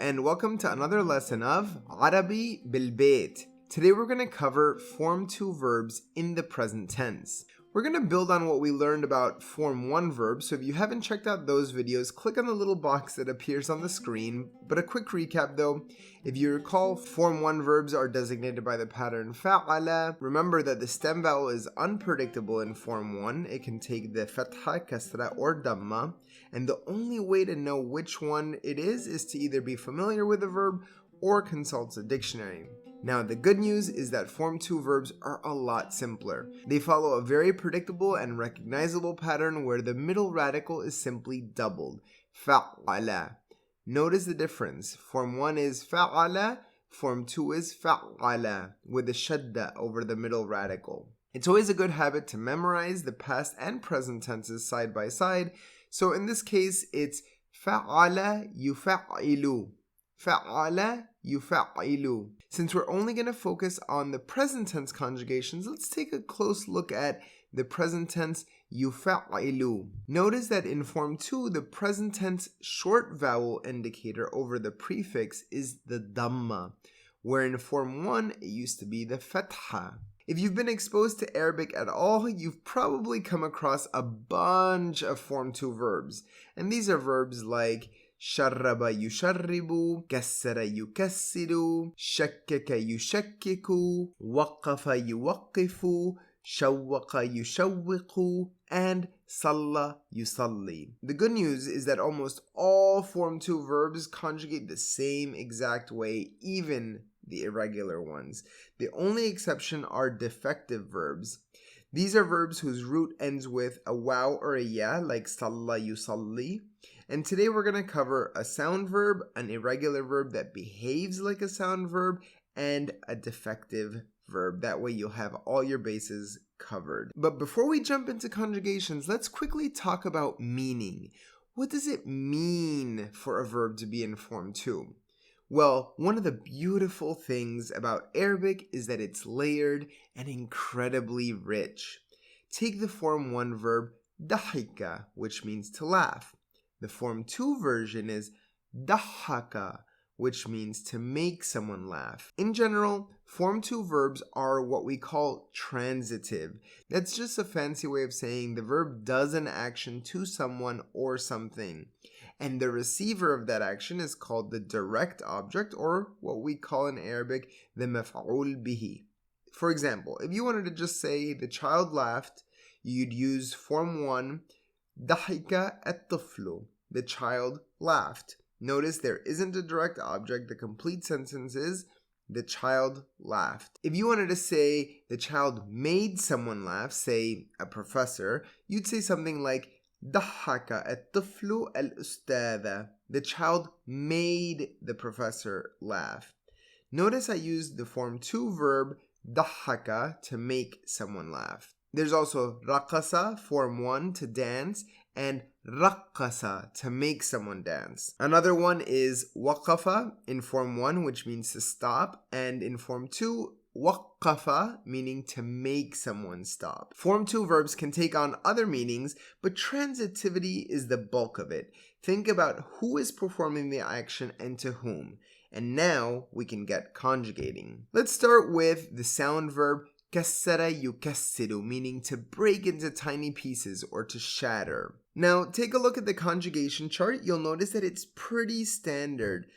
and welcome to another lesson of Arabi بالبيت. Today we're going to cover Form 2 verbs in the present tense. We're going to build on what we learned about Form 1 verbs, so if you haven't checked out those videos, click on the little box that appears on the screen. But a quick recap though, if you recall, Form 1 verbs are designated by the pattern fa'ala. Remember that the stem vowel is unpredictable in Form 1. It can take the fatha, kasra, or dhamma, and the only way to know which one it is to either be familiar with the verb or consult a dictionary. Now, the good news is that Form 2 verbs are a lot simpler. They follow a very predictable and recognizable pattern where the middle radical is simply doubled. Fa'ala. Notice the difference. Form 1 is fa'ala, Form 2 is fa'ala, with a shadda over the middle radical. It's always a good habit to memorize the past and present tenses side by side. So in this case, it's fa'ala yufa'ilu. Fa'ala yufa'ilu. Since we're only going to focus on the present tense conjugations, let's take a close look at the present tense yufa'ilu. Notice that in Form 2, the present tense short vowel indicator over the prefix is the dhamma, where in Form 1, it used to be the fatha. If you've been exposed to Arabic at all, you've probably come across a bunch of Form 2 verbs. And these are verbs like شرب يشرب كسر يكسر شكك يشكك وقف يوقف شوق يشوق and صلى يصلي. The good news is that almost all Form 2 verbs conjugate the same exact way, even the irregular ones. The only exception are defective verbs. These are verbs whose root ends with a waw or a ya, like salla yusalli. And today we're going to cover a sound verb, an irregular verb that behaves like a sound verb, and a defective verb. That way you'll have all your bases covered. But before we jump into conjugations, let's quickly talk about meaning. What does it mean for a verb to be in Form 2? Well, one of the beautiful things about Arabic is that it's layered and incredibly rich. Take the Form 1 verb dahika, which means to laugh. The Form 2 version is dahaka, which means to make someone laugh. In general, Form 2 verbs are what we call transitive. That's just a fancy way of saying the verb does an action to someone or something. And the receiver of that action is called the direct object, or what we call in Arabic, the maf'ul bihi. For example, if you wanted to just say the child laughed, you'd use Form 1, dahika at-tiflu. The child laughed. Notice there isn't a direct object. The complete sentence is the child laughed. If you wanted to say the child made someone laugh, say a professor, you'd say something like ضحك الطفل الأستاذ. The child made the professor laugh. Notice I used the Form 2 verb ضحك to make someone laugh. There's also رقص, Form 1, to dance, and رقص, to make someone dance. Another one is وقف in Form 1, which means to stop, and in Form 2, وقف, meaning to make someone stop. Form 2 verbs can take on other meanings, but transitivity is the bulk of it. Think about who is performing the action and to whom. And now we can get conjugating. Let's start with the sound verb كسر يكسر, meaning to break into tiny pieces or to shatter. Now, take a look at the conjugation chart. You'll notice that it's pretty standard.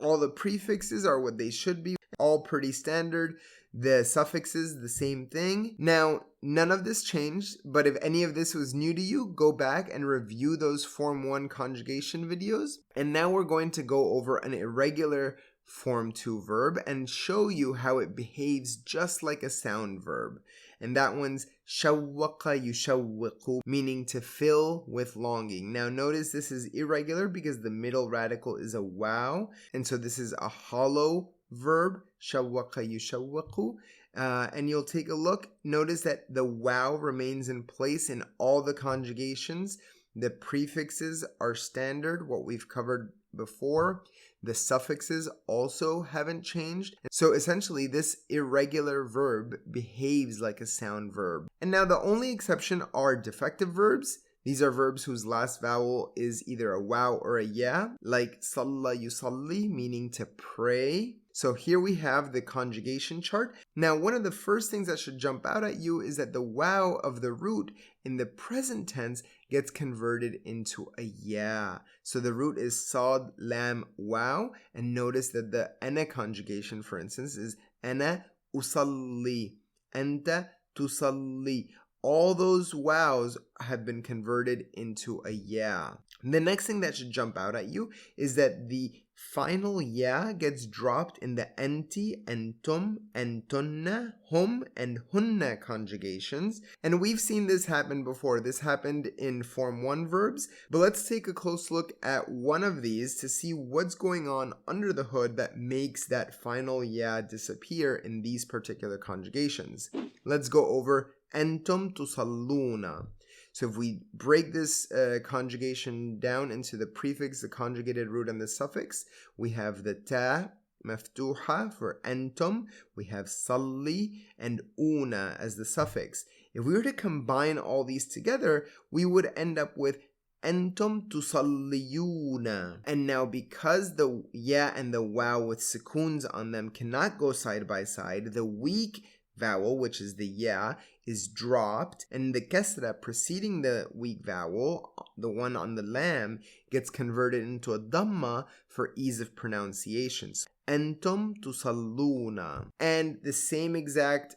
All the prefixes are what they should be, all pretty standard. The suffixes, the same thing. Now, none of this changed, but if any of this was new to you, go back and review those Form 1 conjugation videos. And now we're going to go over an irregular Form 2 verb and show you how it behaves just like a sound verb. And that one's شوق يشوق, meaning to fill with longing. Now notice this is irregular because the middle radical is a waw, and so this is a hollow verb, شوق يشوق. And you'll take a look. Notice that the waw remains in place in all the conjugations. The prefixes are standard, what we've covered before. The suffixes also haven't changed. So essentially this irregular verb behaves like a sound verb. And now the only exception are defective verbs. These are verbs whose last vowel is either a waw or a ya, like salla yusalli, meaning to pray. So here we have the conjugation chart. Now, one of the first things that should jump out at you is that the waw of the root in the present tense gets converted into a ya. So the root is sad, lam, waw, and notice that the ana conjugation, for instance, is ana usalli, anta tusalli. All those wows have been converted into a ya. The next thing that should jump out at you is that the final ya gets dropped in the anti, antum, antunna, hum, and hunna conjugations. And we've seen this happen before. This happened in Form 1 verbs. But let's take a close look at one of these to see what's going on under the hood that makes that final ya disappear in these particular conjugations. Let's go over antum tusalluna. So if we break this conjugation down into the prefix, the conjugated root, and the suffix, we have the ta maftuha for antum, we have salli and una as the suffix. If we were to combine all these together, we would end up with antum tusalliyuna. And now because the ya and the waw with sukoons on them cannot go side by side, the weak vowel, which is the ya, is dropped, and the kasra preceding the weak vowel, the one on the lam, gets converted into a dhamma for ease of pronunciation. Antum tusalluna. And the same exact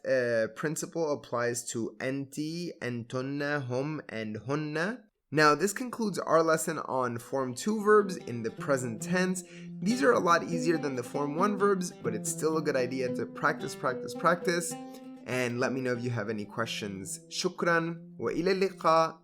principle applies to anti, antunna, hum, and hunna. Now, this concludes our lesson on Form 2 verbs in the present tense. These are a lot easier than the Form 1 verbs, but it's still a good idea to practice. And let me know if you have any questions. Shukran wa ila liqa.